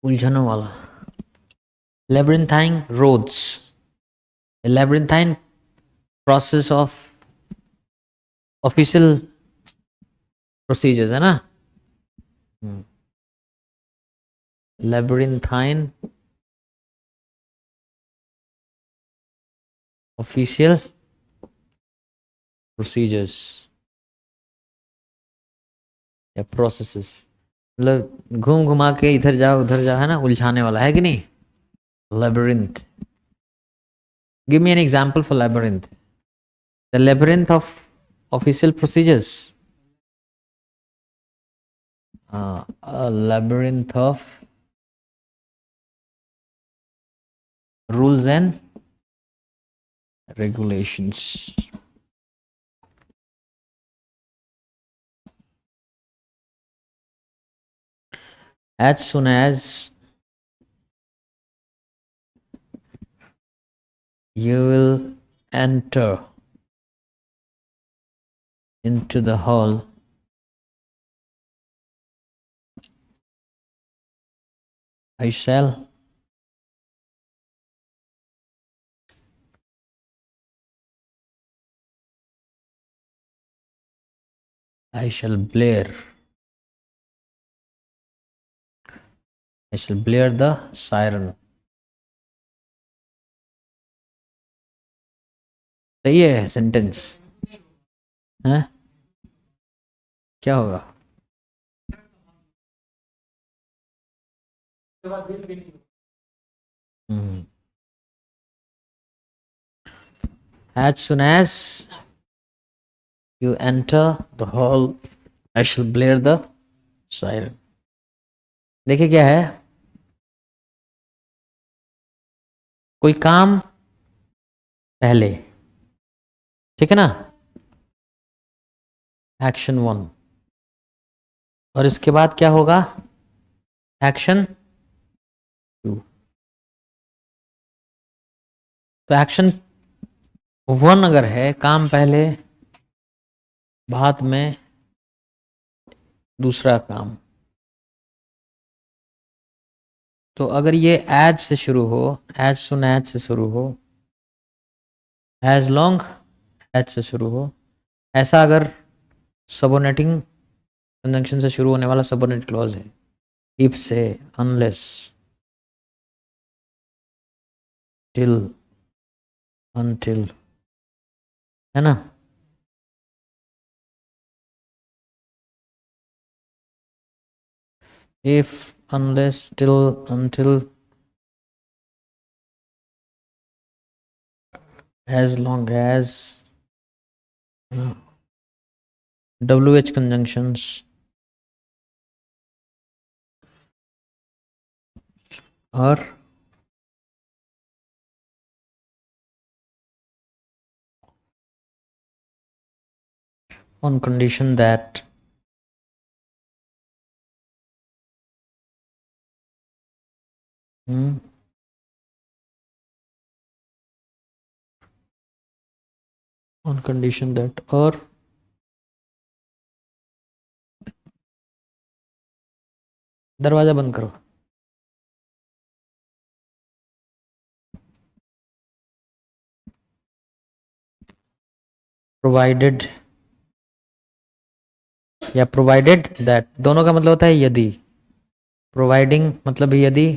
उलझनों वाला. Labyrinthine roads. A labyrinthine process of official procedures है ना. Labyrinthine official procedures या processes. मतलब घूम घुमा के इधर जाओ उधर जाओ है ना, उलझाने वाला है कि नहीं. Labyrinth. Give me an example for labyrinth. The labyrinth of official procedures. A labyrinth of rules and regulations. As soon as you will enter into the hall, I shall blare. I shall blare the siren. सही है sentence. हैं क्या होगा. As soon as you enter the hall, I shall blare the siren. देखिए क्या है, कोई काम पहले, ठीक है ना, एक्शन 1, और इसके बाद क्या होगा, एक्शन 2. तो एक्शन 1 अगर है, काम पहले बाद में दूसरा काम, तो अगर ये एज से शुरू हो, एज सुन एज से शुरू हो, एज लॉन्ग एज से शुरू हो, ऐसा अगर सबोनेटिंग कंजंक्शन से शुरू होने वाला सबोनेट क्लॉज है, इफ से, अनलेस, टिल, अनटिल, है ना. If, unless, till, until, as long as, WH conjunctions are on condition that on condition that, और दरवाजा बंद करो. प्रोवाइडेड या प्रोवाइडेड दैट, दोनों का मतलब होता है यदि. प्रोवाइडिंग मतलब भी यदि,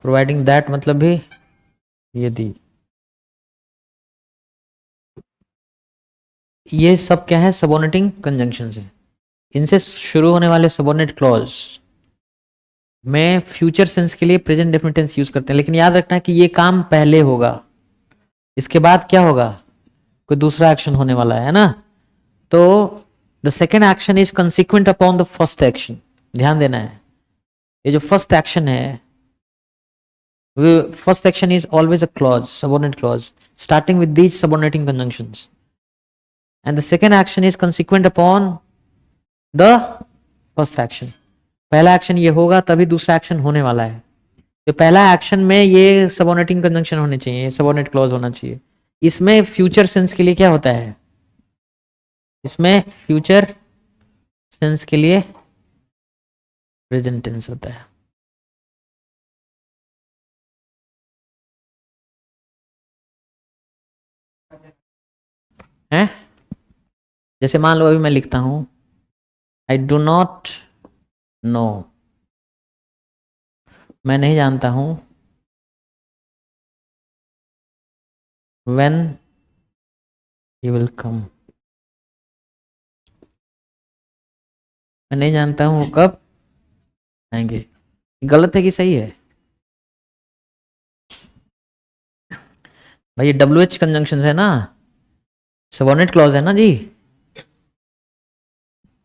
प्रोवाइडिंग दैट मतलब भी यदि. ये सब क्या है, सबोनेटिंग कंजंक्शन है. इनसे शुरू होने वाले सबोनेट क्लॉज में फ्यूचर सेंस के लिए प्रेजेंट डेफिनिट टेंस यूज करते हैं, लेकिन याद रखना कि ये काम पहले होगा, इसके बाद क्या होगा, कोई दूसरा एक्शन होने वाला है ना. तो the second action is consequent upon the first action. ध्यान देना है, ये जो फर्स्ट एक्शन है, first action is always a clause, subordinate clause, starting with these subordinating conjunctions, and the second action is consequent upon the first action. पहला action ये होगा तभी दूसरा एक्शन होने वाला है. तो पहला एक्शन में ये सबोर्डिनेटिंग कंजंक्शन होने चाहिए, सबोर्डिनेट क्लॉज होना चाहिए. इसमें फ्यूचर सेंस के लिए क्या होता है, इसमें फ्यूचर सेंस के लिए प्रेजेंट टेंस होता है. है। जैसे मान लो अभी मैं लिखता हूं आई डू नॉट नो, मैं नहीं जानता हूं व्हेन ही विल कम, मैं नहीं जानता हूं वो कब आएंगे। गलत है कि सही है भाई? ये डब्ल्यू एच कंजंक्शन है ना, सबऑर्डिनेट क्लॉज है ना जी।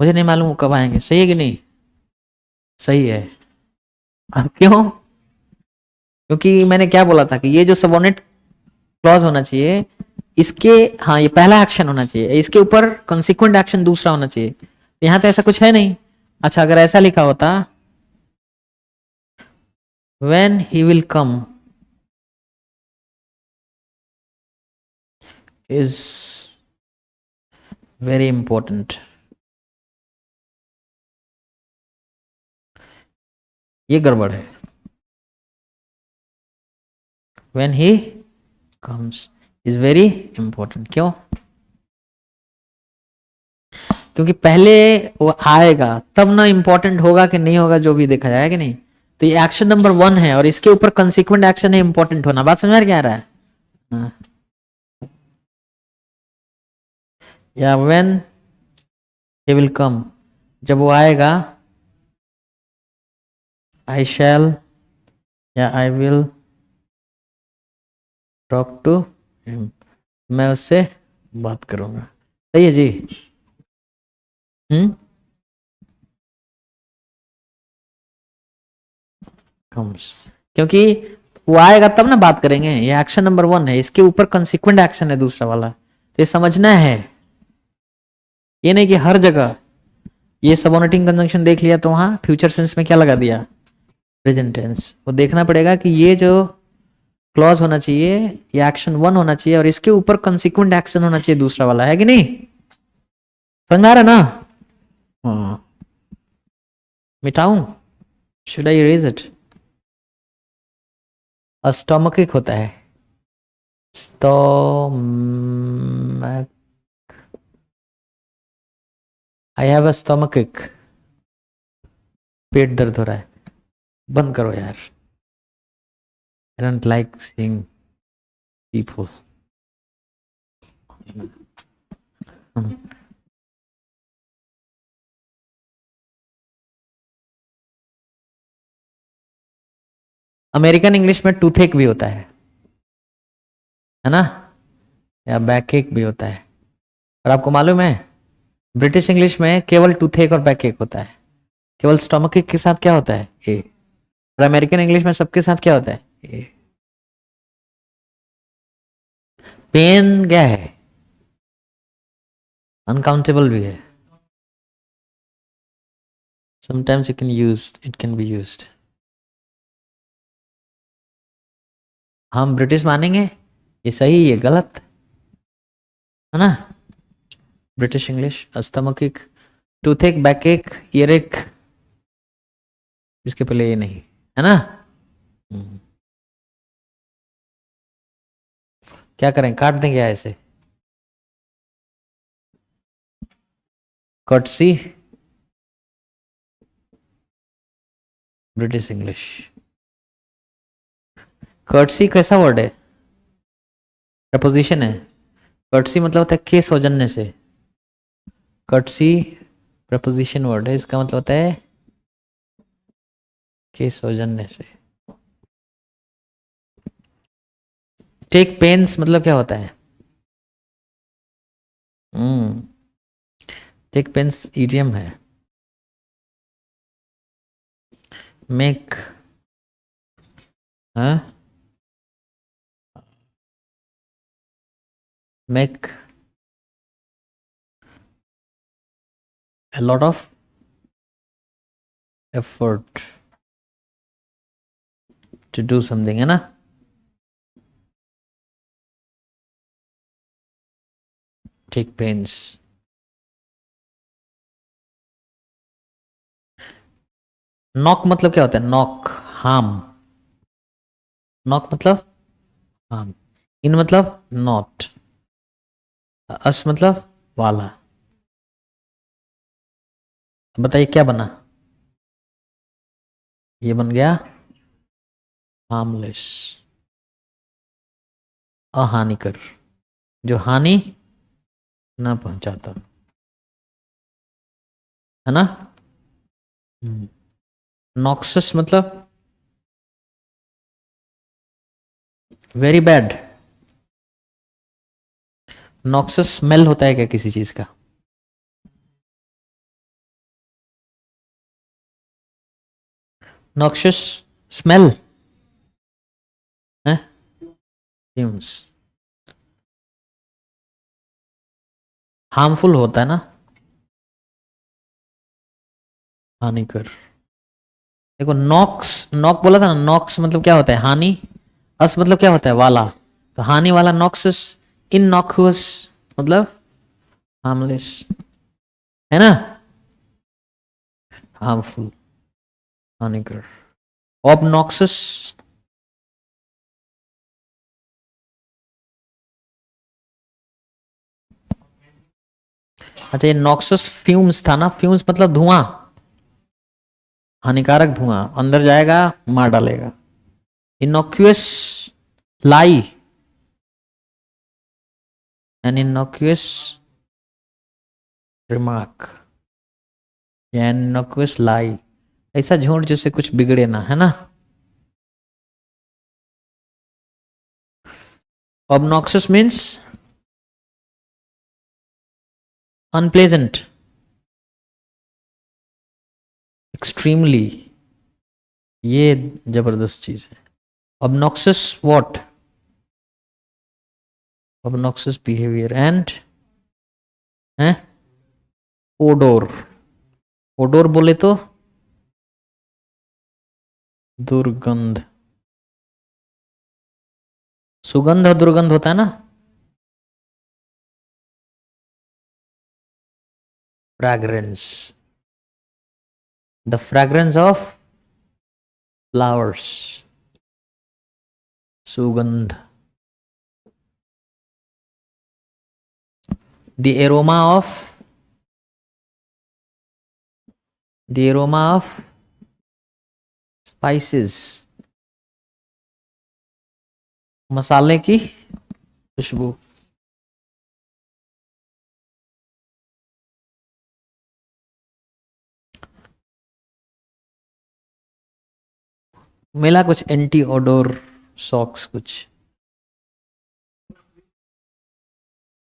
मुझे नहीं मालूम वो कब आएंगे, सही है कि नहीं? सही है। अब क्यों? क्योंकि मैंने क्या बोला था कि ये जो सबऑर्डिनेट क्लॉज होना चाहिए, इसके, हाँ ये पहला एक्शन होना चाहिए, इसके ऊपर कंसिक्वेंट एक्शन दूसरा होना चाहिए। यहां तो ऐसा कुछ है नहीं। अच्छा अगर ऐसा लिखा होता when he will come is very important, ये गड़बड़ है। When he comes is very important, क्यों? क्योंकि पहले वो आएगा तब ना इंपॉर्टेंट होगा कि नहीं होगा, जो भी देखा जाएगा कि नहीं। तो ये एक्शन नंबर 1 है और इसके ऊपर कंसिक्वेंट एक्शन है इंपॉर्टेंट होना। बात समझ में क्या आ रहा है? हाँ। या व्हेन ही विल कम, जब वो आएगा, आई शैल या I will talk to him, मैं उससे बात करूंगा। सही है जी। हम्म। कम्स, क्योंकि वो आएगा तब ना बात करेंगे, ये एक्शन नंबर 1 है, इसके ऊपर कंसिक्वेंट एक्शन है दूसरा वाला, तो ये समझना है। ये नहीं कि हर जगह ये सबऑर्डिनेटिंग कंजंक्शन देख लिया तो वहां फ्यूचर सेंस में क्या लगा दिया, प्रेजेंट टेंस। वो देखना पड़ेगा कि ये जो क्लॉज होना चाहिए, ये एक्शन 1 होना चाहिए और इसके ऊपर कंसिक्वेंट एक्शन होना चाहिए दूसरा वाला, है कि नहीं? समझ में आ रहा है ना? हाँ। मिटाऊं? Should I erase it? Stomachic होता है, स्टोमक, आई हैव अ स्टोमकिक, पेट दर्द हो रहा है। बंद करो यार, I don't like seeing people. American English में टूथेक भी होता है ना, या बैकएक भी होता है। और आपको मालूम है ब्रिटिश इंग्लिश में केवल टूथेक और बैकएक होता है, केवल स्टोमक के साथ क्या होता है, ए। और अमेरिकन इंग्लिश में सबके साथ क्या होता है, ए। पेन क्या है, अनकाउंटेबल भी है। Sometimes it can be used. हम ब्रिटिश मानेंगे ये सही, ये गलत है ना। ब्रिटिश इंग्लिश, स्टमक एक, टूथ एक, बैक एक, ईयर एक, इसके पहले ये नहीं है ना। हम्म। क्या करें, काट दें क्या ऐसे? Courtesy, British English. कर्टसी कैसा वर्ड है? प्रपोजिशन है। कर्टसी मतलब होता है के सौजन्य से। कर्टसी प्रपोजिशन वर्ड है, इसका मतलब होता है के सौजन्य से। टेक पेन्स मतलब क्या होता है? हम्म, टेक पेन्स इडियम है। मेक, हाँ, make a lot of effort to do something, है ना। take pains, नॉक मतलब क्या होता है, नॉक, हार्म। नॉक मतलब हार्म, इन मतलब नॉट, अस मतलब वाला। अब बताइए क्या बना? ये बन गया हार्मलेस, अहानिकर, जो हानि ना पहुंचाता, है ना। नॉक्सस मतलब वेरी बैड। नॉक्सस स्मेल होता है क्या किसी चीज का? नॉक्सस स्मेल है, फ्यूम्स। हार्मफुल होता है ना, हानिकर। देखो नॉक्स, नॉक बोला था ना, नॉक्स मतलब क्या होता है? हानि। अस मतलब क्या होता है? वाला। तो हानि वाला नॉक्सस, इननॉक्युअस मतलब हार्मलेस, है ना, हार्मफुल, हानिकर। ऑबनॉक्सस, अच्छा ये नॉक्सस फ्यूम्स था ना, फ्यूम्स मतलब धुआं, हानिकारक धुआं अंदर जाएगा, मार डालेगा। इनॉक्यूअस, लाई, एन इनॉक्यूअस रिमार्क, या इनॉक्यूअस लाई, ऐसा झूठ जिससे कुछ बिगड़े ना, है ना। ऑबनॉक्सस मीन्स अनप्लेजेंट, एक्सट्रीमली, ये जबरदस्त चीज है। ऑबनॉक्सस व्हाट? ऑबनॉक्सस बिहेवियर एंड है ओडोर। ओडोर बोले तो दुर्गंध, सुगंध और दुर्गंध होता है ना। Fragrance, the fragrance of flowers, सुगंध, the aroma of, the aroma of spices, मसाले की खुशबू। मिला कुछ एंटी ओडोर सॉक्स कुछ।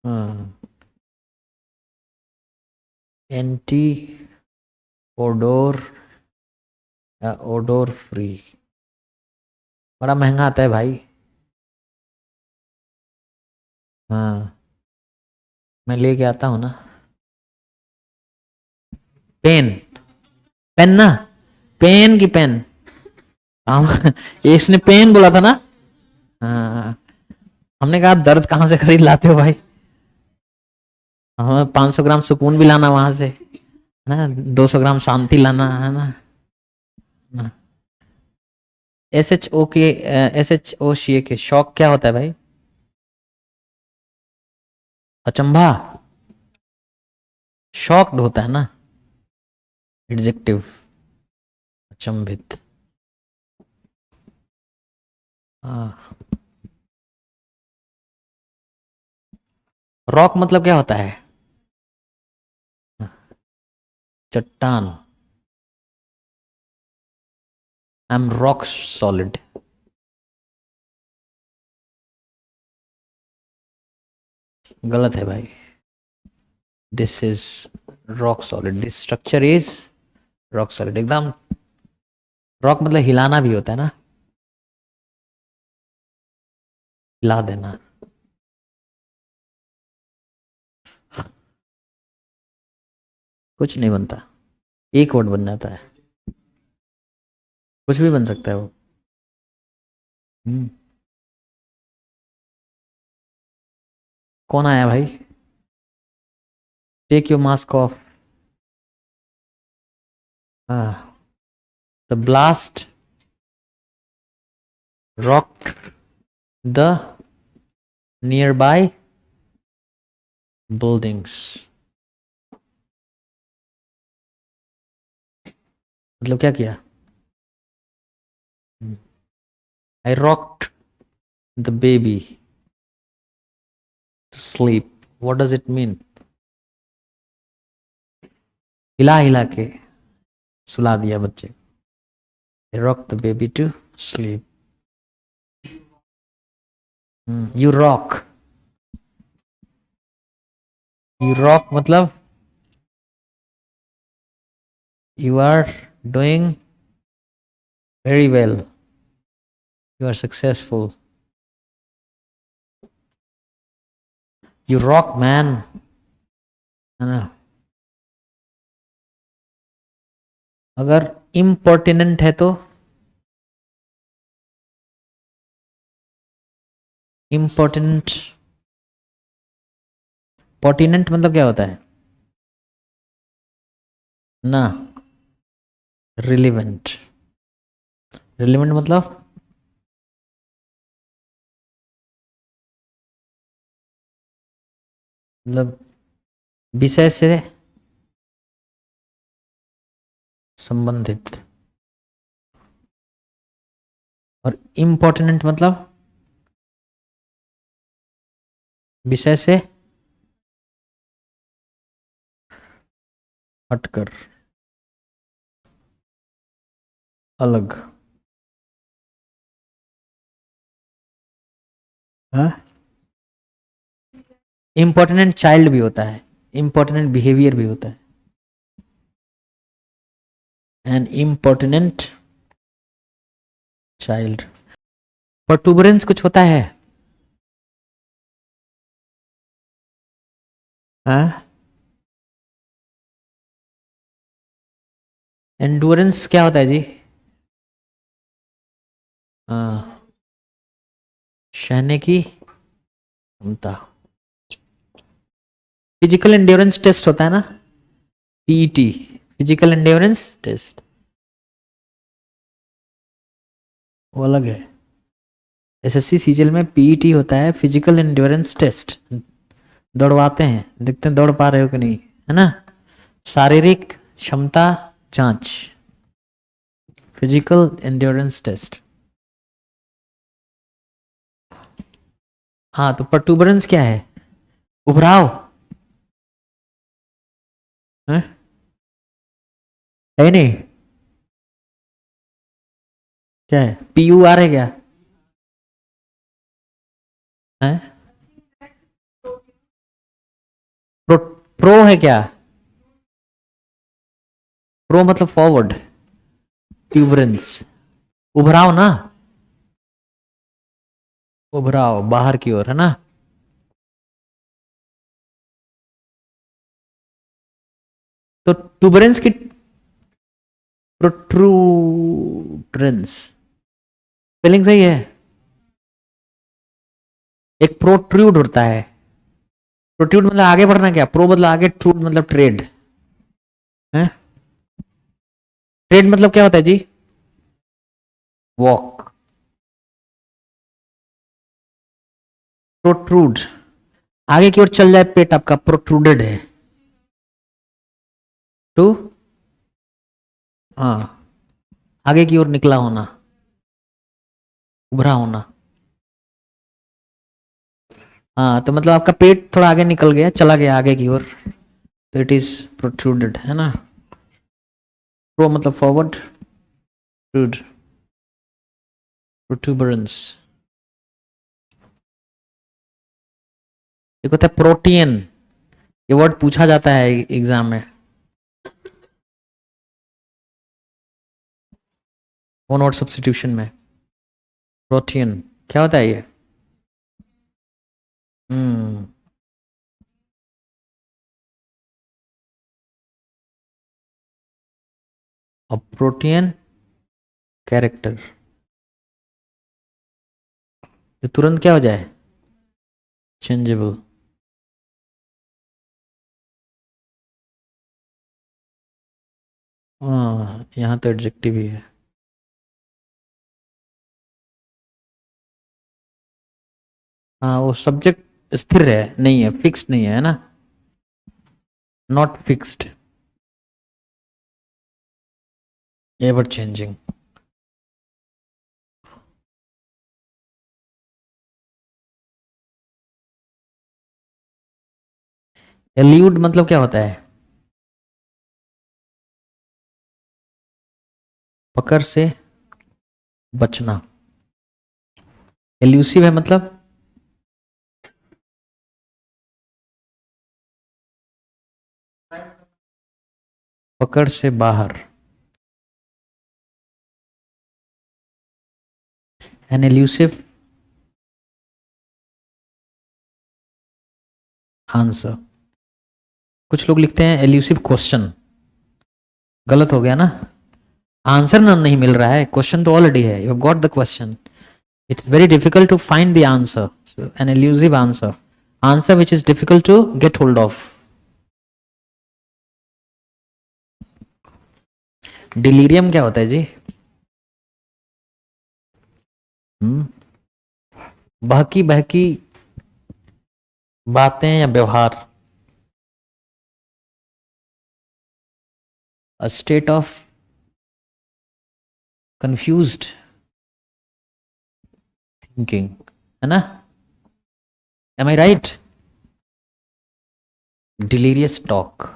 हाँ, एंटी ओडोर या ओडोर फ्री, बड़ा महंगा आता है भाई। हाँ, मैं लेके आता हूँ ना। पेन, पेन ना, पेन की पेन। हम इसने पेन बोला था ना। हाँ, हमने कहा दर्द कहाँ से खरीद लाते हो भाई, हमें 500 ग्राम सुकून भी लाना वहां से, है ना, 200 ग्राम शांति लाना, है ना। SHO के, SHO के शौक क्या होता है भाई? अचंभा, शॉक्ड होता है ना, एडजेक्टिव, अचंभित। हाँ, रॉक मतलब क्या होता है? चट्टान, आई एम रॉक सॉलिड। गलत है भाई, this is rock solid, this structure is rock solid एकदम। रॉक मतलब हिलाना भी होता है ना, हिला देना। कुछ नहीं बनता, एक वर्ड बन जाता है, कुछ भी बन सकता है वो। हम्म, कौन आया भाई? Take your mask off. The blast rocked the nearby buildings मतलब क्या किया? I rocked the baby to sleep. What does it mean? हिला हिला के सुला दिया बच्चे. I rock the baby to sleep. You rock. You rock मतलब you are doing very well, you are successful, you rock man, है ना. अगर impertinent है तो impertinent. pertinent मतलब क्या होता है ना? relevant. relevant मतलब विषय से संबंधित. और इम्पोर्टेंट मतलब विषय से हटकर, अलग. इम्पोर्टेंट चाइल्ड भी होता है, इम्पोर्टेंट बिहेवियर भी होता है. An important child. प्रोटूबरेंस कुछ होता है? एंडोरेंस क्या होता है जी? सहने की क्षमता. फिजिकल एंड्योरेंस टेस्ट होता है ना, पीईटी, फिजिकल एंड्योरेंस टेस्ट, वो अलग है. एसएससी सीजीएल में पीईटी होता है, फिजिकल एंड्योरेंस टेस्ट. दौड़वाते हैं, देखते हैं दौड़ पा रहे हो कि नहीं, है ना. शारीरिक क्षमता जांच, फिजिकल एंड्योरेंस टेस्ट. हाँ, तो प्रोटूबरेंस क्या है? उभराव है नहीं? क्या है? पीयू आर है क्या? है प्रो, प्रो है क्या? प्रो मतलब फॉरवर्ड. ट्यूबरेंस उभराव ना, उभराव बाहर की ओर, है ना. तो ट्यूबरेंस की प्रोट्रूड्रेंस स्पेलिंग सही है. एक प्रोट्रूड होता है. प्रोट्रूड मतलब आगे बढ़ना, क्या प्रो मतलब आगे, ट्रूड मतलब ट्रेड है. ट्रेड मतलब क्या होता है जी? वॉक. प्रोट्रूड आगे की ओर चल जाए, पेट आपका प्रोट्रूडेड है. टू, हाँ, आगे की ओर निकला होना, उभरा होना. हाँ, तो मतलब आपका पेट थोड़ा आगे निकल गया, चला गया आगे की ओर, तो इट इज प्रोट्रूडेड, है ना. प्रो मतलब फॉरवर्ड, ट्रूड प्रोट्यूबरेंस. एक होता है प्रोटीन, ये वर्ड पूछा जाता है एग्जाम में. वन वर्ड सब्स्टिट्यूशन में. प्रोटीन क्या होता है ये? हम्म और प्रोटीन कैरेक्टर, ये तुरंत क्या हो जाए? चेंजेबल. हाँ, यहाँ तो एडजेक्टिव ही है. हाँ, वो सब्जेक्ट स्थिर है, नहीं है, फिक्स नहीं है ना. not fixed, ever changing. Allude मतलब क्या होता है? पकड़ से बचना। एल्यूसिव है मतलब पकड़ से बाहर। An elusive answer. कुछ लोग लिखते हैं एल्यूसिव क्वेश्चन, गलत हो गया ना, आंसर ना नहीं मिल रहा है, क्वेश्चन तो ऑलरेडी है, you have got the question, it's very difficult to find the answer, so an elusive answer, answer which is difficult to get hold of. Delirium क्या होता है जी? बहकी बहकी बातें या व्यवहार। A state of confused thinking, है ना? Am I right? Delirious talk.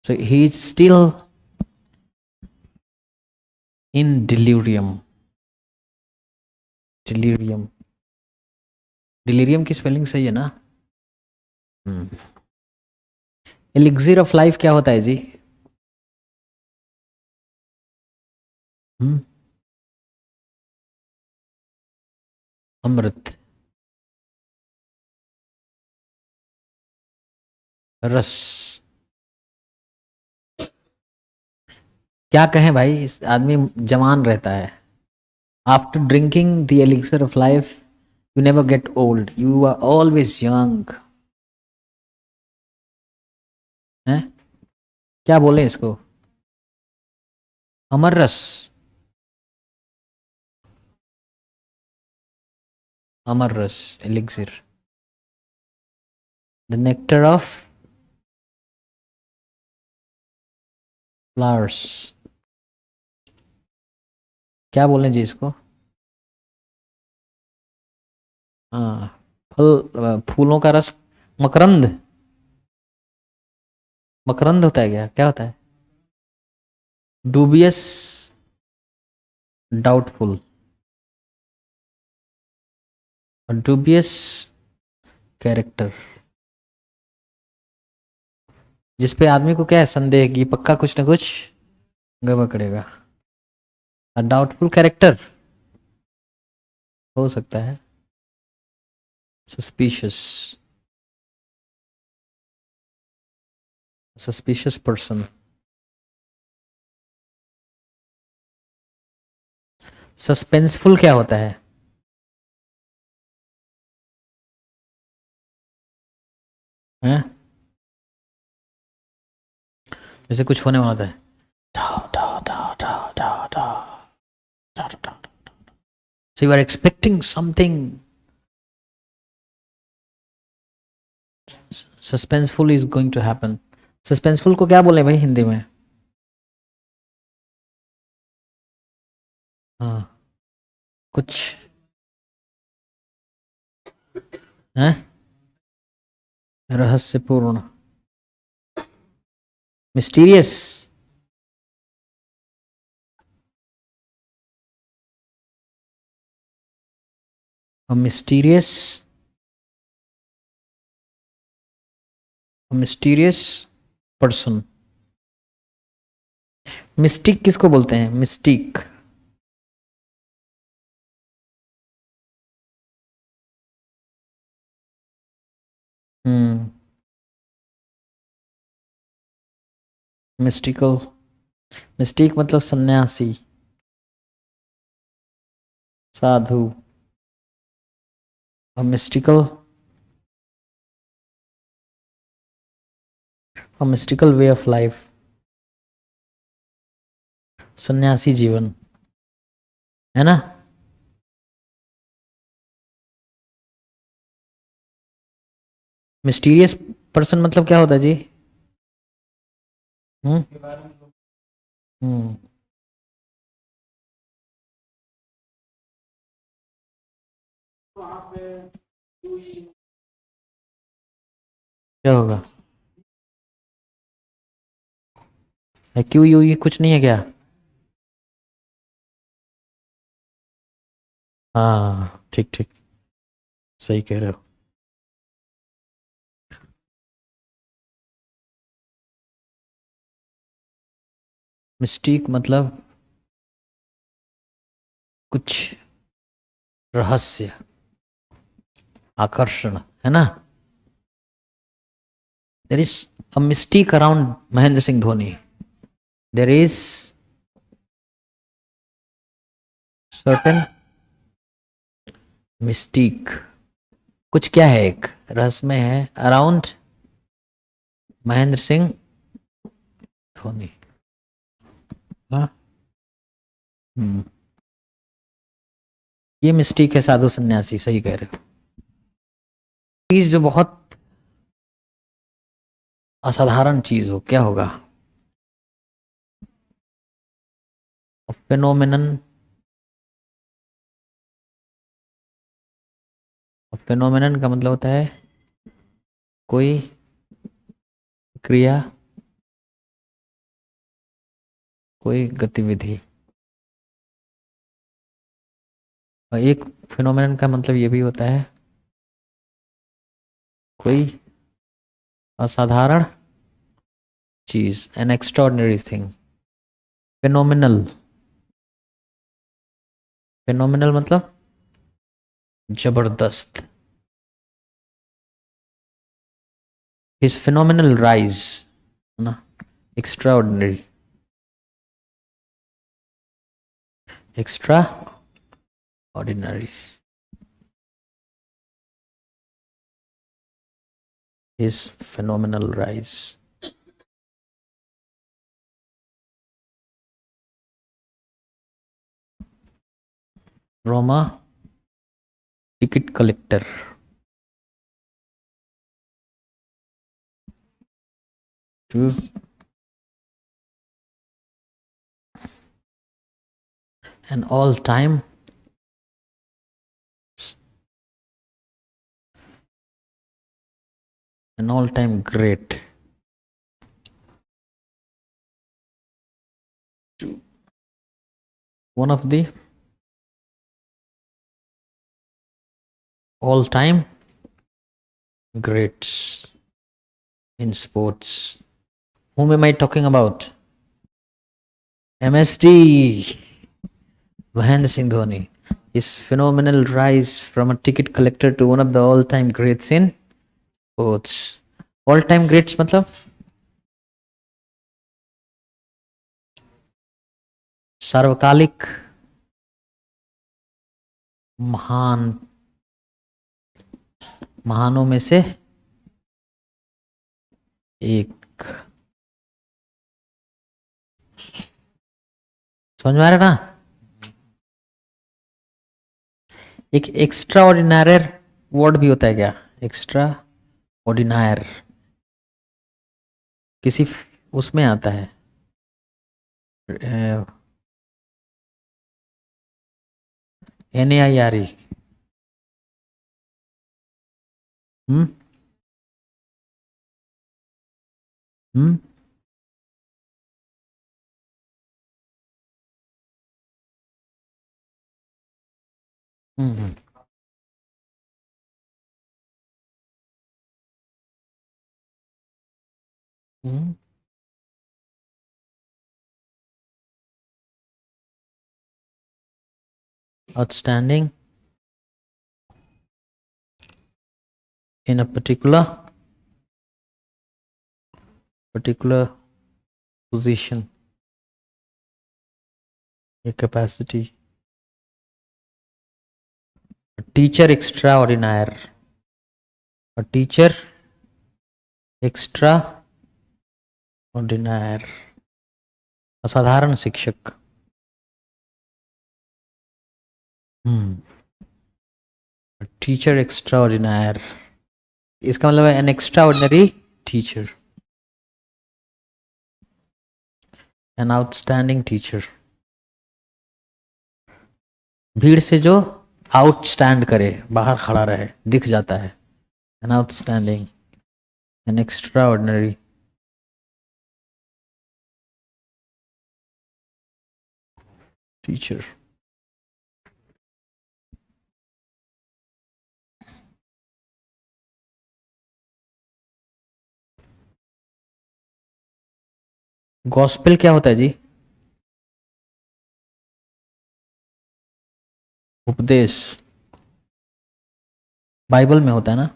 So he is still in delirium. Delirium. Delirium की स्पेलिंग सही है ना? एलिक्सिर ऑफ लाइफ क्या होता है जी? अमृत, रस। क्या कहें भाई, इस आदमी जवान रहता है। After drinking the elixir of life you never get old, you are always young. हैं? क्या बोले इसको? अमर रस, अमर रस, elixir, the nectar of flowers. क्या बोलें जी इसको? हाँ, फल, फूलों का रस, मकरंद। मकरंद होता है क्या? क्या होता है? डूबियस, डाउटफुल, डूबियस कैरेक्टर, जिसपे आदमी को क्या है, संदेह कि पक्का कुछ ना कुछ गड़बड़ करेगा। डाउटफुल कैरेक्टर हो सकता है। Suspicious, suspicious person. सस्पेंसफुल क्या होता है? हैं? जैसे कुछ होने वाला है, so you are expecting something suspenseful is going to happen. Suspenseful को क्या बोले भाई हिंदी में? हाँ, कुछ है रहस्यपूर्ण, mysterious, mysterious, mysterious person. Mystic किसको बोलते हैं? मिस्टिक, मिस्टिकल, मिस्टिक मतलब सन्यासी, साधु। Mystical, mystical way of life, सन्यासी जीवन। है ना? मिस्टीरियस पर्सन मतलब क्या होता है जी? हम्म हम्म क्या होगा? क्यू यू ये कुछ नहीं है क्या? हाँ ठीक ठीक, सही कह रहे हो। मिस्टीक मतलब कुछ रहस्य, आकर्षण, है ना? There is a Mystique around Mahendra Singh Dhoni. There is certain Mystique, कुछ क्या है, एक रहस्यमय है अराउंड महेंद्र सिंह धोनी. हाँ. हम्म. ये मिस्टीक है साधु सन्यासी, सही कह रहे हो. चीज जो बहुत असाधारण चीज हो, क्या होगा? फेनोमेनन. फेनोमेनन का मतलब होता है कोई क्रिया, कोई गतिविधि. और एक फिनोमेनन का मतलब ये भी होता है कोई असाधारण चीज, an extraordinary thing. Phenomenal. Phenomenal मतलब जबरदस्त. हिज फिनोमिनल राइज, है ना? Extraordinary. Extra ordinary. His phenomenal rise. Roma ticket collector. To an all-time an all-time great. One of the all-time greats in sports. Whom am I talking about? MSD. Mahendra Singh Dhoni. His phenomenal rise from a ticket collector to one of the all-time greats in sports. All-time greats मतलब सार्वकालिक महान, महानों में से एक. समझ में आ रहा है ना? एक एक्स्ट्रा ऑर्डिनरी वर्ड भी होता है क्या? एक्स्ट्रा ऑर्डिनरी किसी उसमें आता है, NAIRE. Hmm hmm hmm. Hmm. Outstanding in a particular position, a capacity. A teacher extraordinaire. A teacher extraordinaire. असाधारण शिक्षक. टीचर एक्स्ट्राऑर्डिनरी, इसका मतलब है N extraordinary teacher, an outstanding teacher. भीड़ से जो आउटस्टैंड करे, बाहर खड़ा रहे, दिख जाता है, an outstanding, N extraordinary teacher. Gospel क्या होता है जी? उपदेश, बाइबल में होता है ना?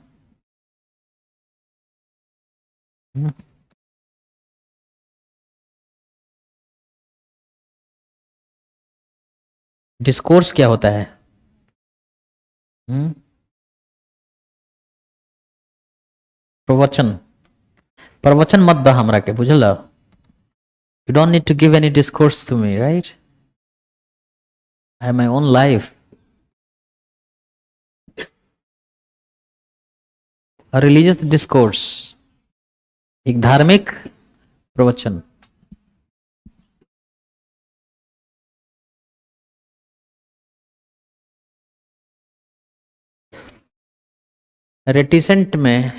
डिस्कोर्स क्या होता है? प्रवचन। प्रवचन मत द हमरा के, बुझल? You don't need to give any discourse to me, right? I have my own life. A religious discourse, एक धार्मिक प्रवचन। रेटिसेंट में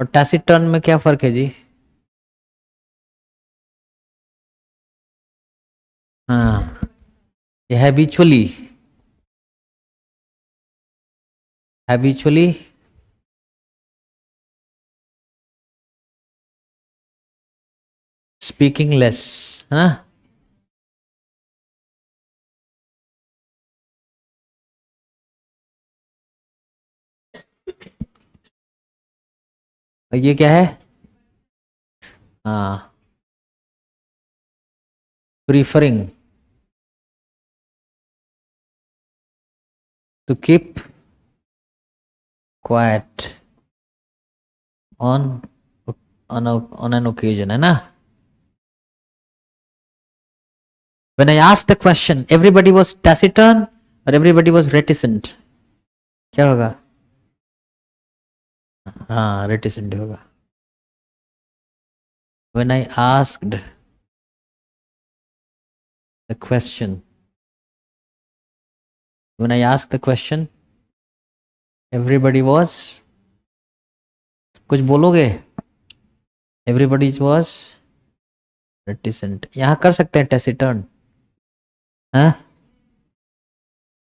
और टैसिटर्न में क्या फर्क है जी? हाँ, ये हैबिचुअली, हैबिचुअली स्पीकिंग लेस, है ना? और ये क्या है? हाँ, preferring to keep quiet on on an occasion, है ना? When I asked the question, everybody was taciturn or everybody was reticent? क्या होगा? हाँ, reticent होगा। When I asked the question, when I asked the question, everybody was, कुछ बोलोगे? Everybody was reticent। यहाँ कर सकते हैं taciturn, हाँ?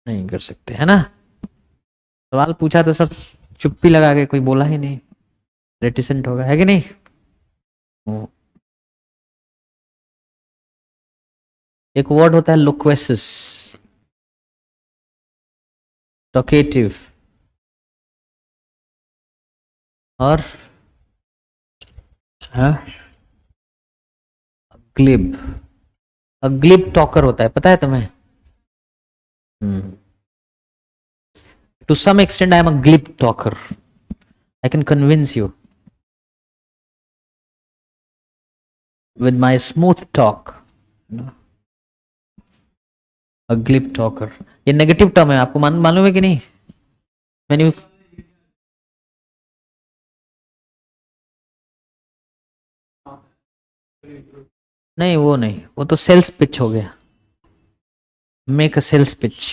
नहीं कर सकते, है ना? सवाल पूछा तो सब चुप्पी लगा के, कोई बोला ही नहीं, रेटिसेंट होगा, है कि नहीं? एक वर्ड होता है लोक्वेसिस, टॉकेटिव और ग्लिब। ग्लिब टॉकर होता है, पता है तुम्हें? To some extent I am a glib talker, I can convince you with my smooth talk. A glib talker, ये नेगेटिव टर्म है, आपको मालूम है कि नहीं? मैंने नहीं, वो नहीं, वो तो सेल्स पिच हो गया। Make a sales pitch,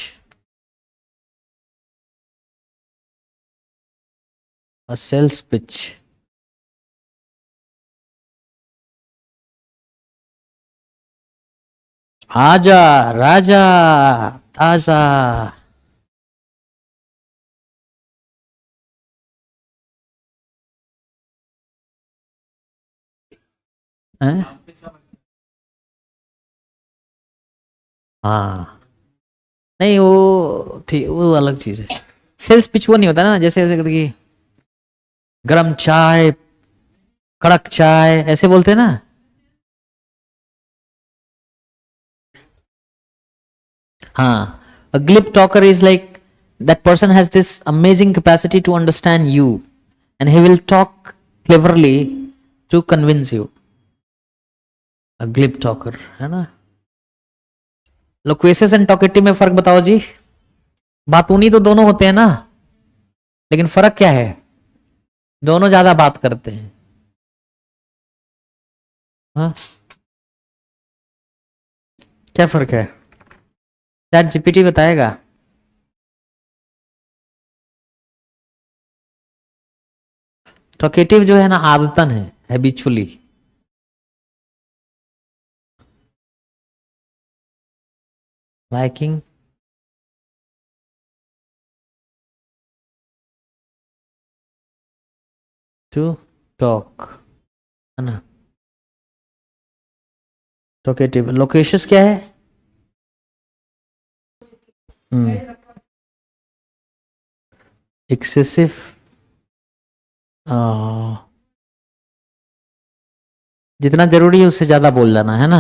a sales pitch. आजा राजा ताजा, हैं? हाँ, नहीं वो ठीक, वो अलग चीज है। सेल्स पिच वो नहीं होता ना, जैसे जैसे कि गरम चाय, कड़क चाय, ऐसे बोलते हैं ना। हाँ, a glib talker is like that person has this amazing capacity to understand you and he will talk cleverly to convince you, a glib talker, है ना? लोक्वेसियस एंड टॉकेटिव में फर्क बताओ जी। बातूनी तो दोनों होते हैं ना, लेकिन फर्क क्या है? दोनों ज्यादा बात करते हैं। हाँ, क्या फर्क है? चैट जीपीटी बताएगा। टॉकेटिव जो है ना, आदतन है, हैबिचुअली। लाइकिंग टू टॉक, है ना। टॉकेटिव लोकेशस क्या है? एक्सेसिव, जितना जरूरी है उससे ज्यादा बोल जाना, है ना।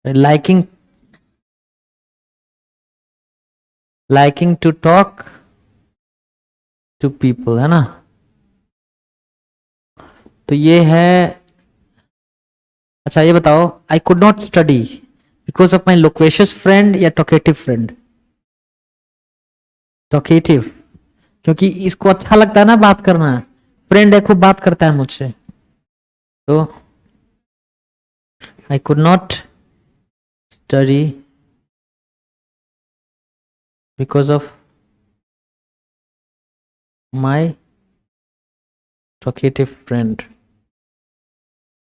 Liking, liking to talk to people, है ना। तो ये है। अच्छा ये बताओ, I could not study because of my loquacious friend या टॉकेटिव फ्रेंड? टॉकेटिव, क्योंकि इसको अच्छा लगता है ना बात करना। फ्रेंड है, खूब बात करता है मुझसे, तो आई could not study because of my talkative friend.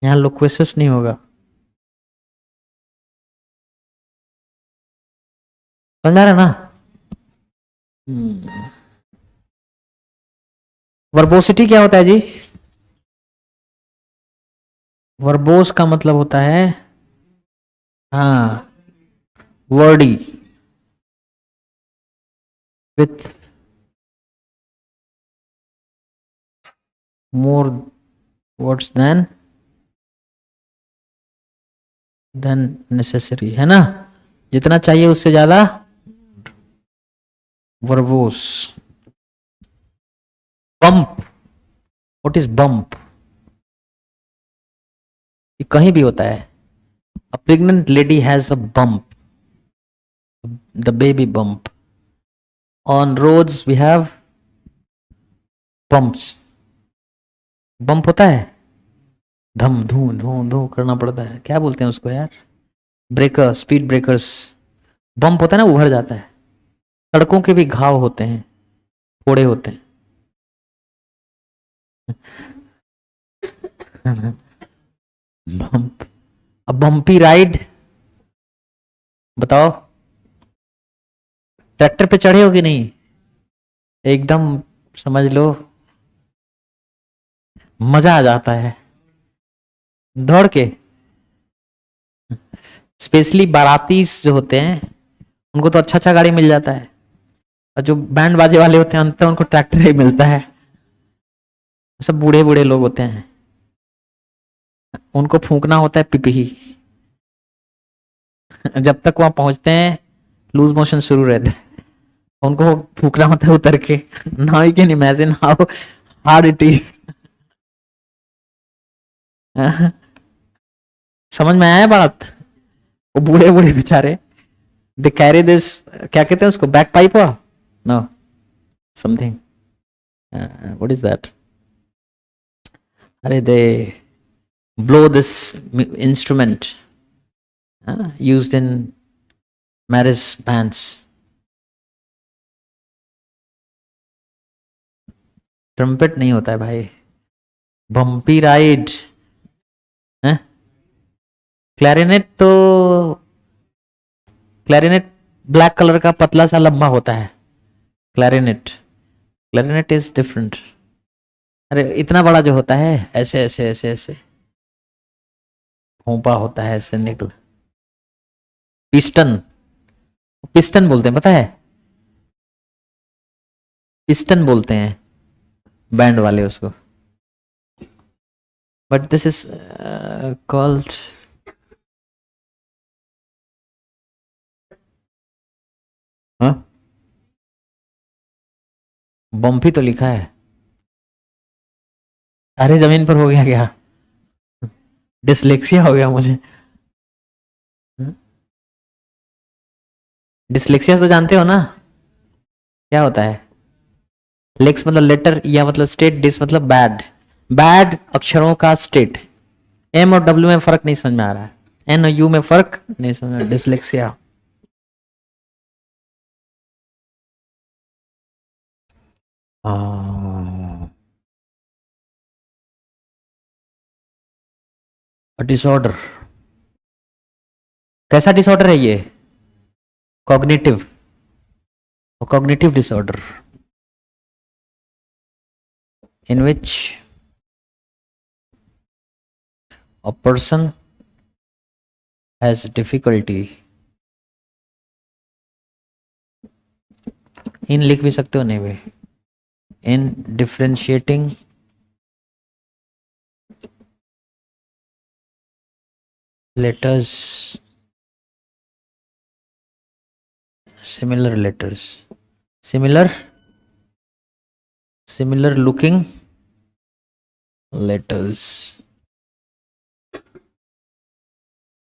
यहाँ लोक्वेशियस नहीं होगा। समझ आ रहा है ना? वर्बोसिटी क्या होता है जी? वर्बोस का मतलब होता है, हाँ, wordy, with more words than necessary, है ना। जितना चाहिए उससे ज्यादा verbose. Bump, what is bump? ये कहीं भी होता है। A pregnant lady has a bump, the baby bump. On roads we have bumps. Bump होता है, धम धू धू धू करना पड़ता है, क्या बोलते हैं उसको यार? Breaker, speed breakers. बम्प होता है ना, उभर जाता है। सड़कों के भी घाव होते हैं, फोड़े होते हैं। बम्प, अब बम्पी राइड, बताओ। ट्रैक्टर पे चढ़े हो कि नहीं? एकदम समझ लो, मजा आ जाता है दौड़ के। स्पेशली बाराती जो होते हैं उनको तो अच्छा अच्छा गाड़ी मिल जाता है, और जो बैंड बाजे वाले होते हैं अंत उनको ट्रैक्टर ही मिलता है। सब बूढ़े बूढ़े लोग होते हैं, उनको फूंकना होता है पिपही। जब तक वहां पहुंचते हैं लूज मोशन शुरू रहते हैं, उनको फूंकना होता है उतर के। Now you can imagine how hard it is. समझ में आया बात? वो बूढ़े बूढ़े बेचारे, दे कैरी दिस, क्या कहते हैं उसको, bagpipe? No, something, what is that? अरे they blow this instrument used in marriage bands. Trumpet नहीं होता है भाई, बम्पी राइड है। क्लैरिनेट तो, क्लैरिनेट ब्लैक कलर का पतला सा लंबा होता है। Clarinet, clarinet is different. अरे इतना बड़ा जो होता है, ऐसे ऐसे ऐसे ऐसे भोंपा होता है, ऐसे निकल। पिस्टन, पिस्टन बोलते हैं, पता है? पिस्टन बोलते हैं बैंड वाले उसको, बट दिस इज कॉल्ड, हाँ, बम्पी तो लिखा है। अरे जमीन पर हो गया क्या? डिसलेक्सिया हो गया मुझे। डिसलेक्सिया तो जानते हो ना? क्या होता है? लेक्स मतलब लेटर, या मतलब स्टेट, डिस मतलब बैड। बैड अक्षरों का स्टेट। एम और डब्ल्यू में फर्क नहीं समझ में आ रहा है, एन और यू में फर्क नहीं समझ में, डिसलेक्सिया। डिसऑर्डर। कैसा डिसऑर्डर है ये? Cognitive, cognitive disorder in which a person has difficulty in, लिख भी सकते हो नहीं वे, in differentiating letters, similar letters, similar looking letters,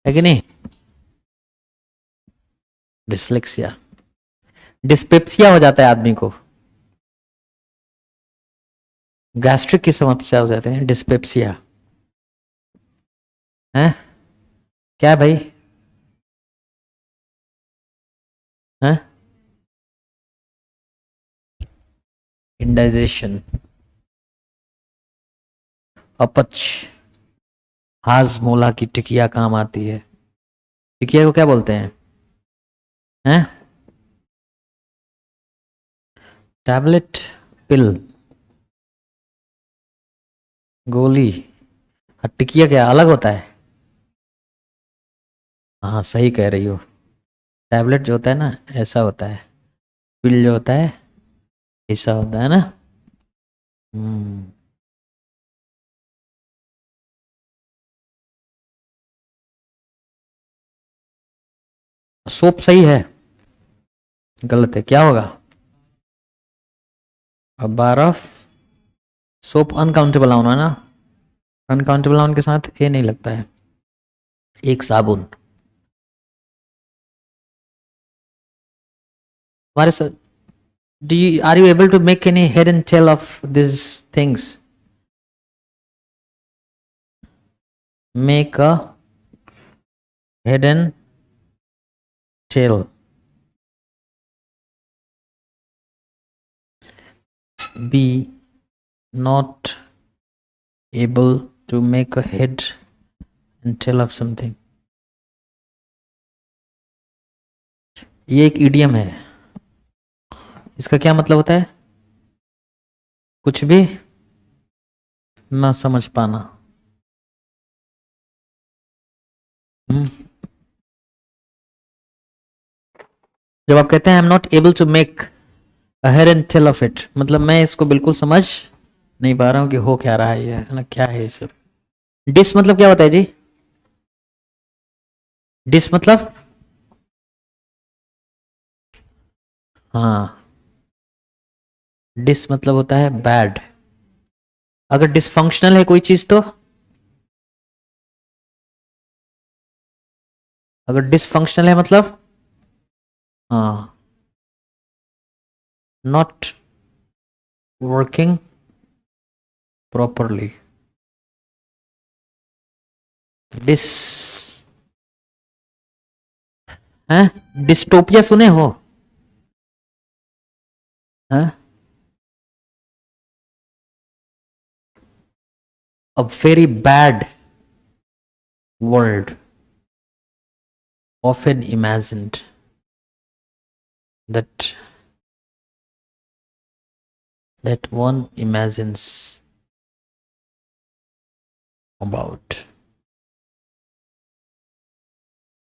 है कि नहीं? डिसलेक्सिया। डिस्पेप्सिया हो जाता है आदमी को, गैस्ट्रिक की समस्या हो जाते हैं, डिस्पेप्सिया है। क्या है भाई? है इंडाइजेशन, अपच। हाजमोला की टिकिया काम आती है। टिकिया को क्या बोलते हैं? हैं? टैबलेट, पिल, गोली। और टिकिया क्या अलग होता है? हाँ सही कह रही हो। टैबलेट जो होता है ना ऐसा होता है, पिल जो होता है ऐसा होता है ना। हम्म। सोप सही है, गलत है, क्या होगा? अब बार ऑफ सोप अनकाउंटेबल नाउन है ना, अनकाउंटेबल नाउन के साथ ए नहीं लगता है। एक साबुन। हमारे साथ, do you, are you able to make any head and tail of these things? Make a head and tail. Be not able to make a head and tail of something. ये एक इडियम है, इसका क्या मतलब होता है? कुछ भी ना समझ पाना। जब आप कहते हैं I am not able to make a head and tail of it, मतलब मैं इसको बिल्कुल समझ नहीं पा रहा हूं कि हो क्या रहा है ये, है ना, क्या है ये सब। डिस मतलब क्या होता है जी? डिस मतलब, हाँ, डिस मतलब होता है बैड। अगर डिसफंक्शनल है कोई चीज तो, अगर डिसफंक्शनल है मतलब, हाँ, नॉट वर्किंग प्रॉपरली। डिस है, डिस्टोपिया सुने हो? है a very bad world often imagined that one imagines about.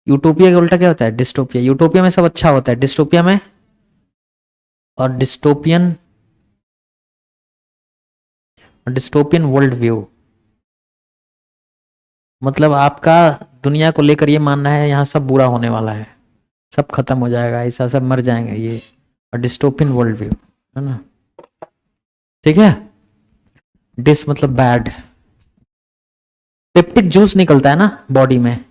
Utopia का उल्टा क्या होता है? डिस्टोपिया। यूटोपिया में सब अच्छा होता है, डिस्टोपिया में, और डिस्टोपियन वर्ल्ड व्यू मतलब आपका दुनिया को लेकर ये मानना है यहाँ सब बुरा होने वाला है, सब खत्म हो जाएगा, ऐसा सब मर जाएंगे ये, और डिस्टोपियन वर्ल्ड व्यू है ना। ठीक है। डिस मतलब बैड। पेप्टिक जूस निकलता है ना बॉडी में,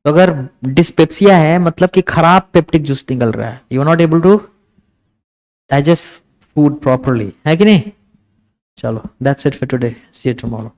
तो अगर डिस्पेप्सिया है मतलब कि खराब पेप्टिक जूस निकल रहा है, you are not able to digest food properly, है कि नहीं? चलो, that's it for today, see you tomorrow.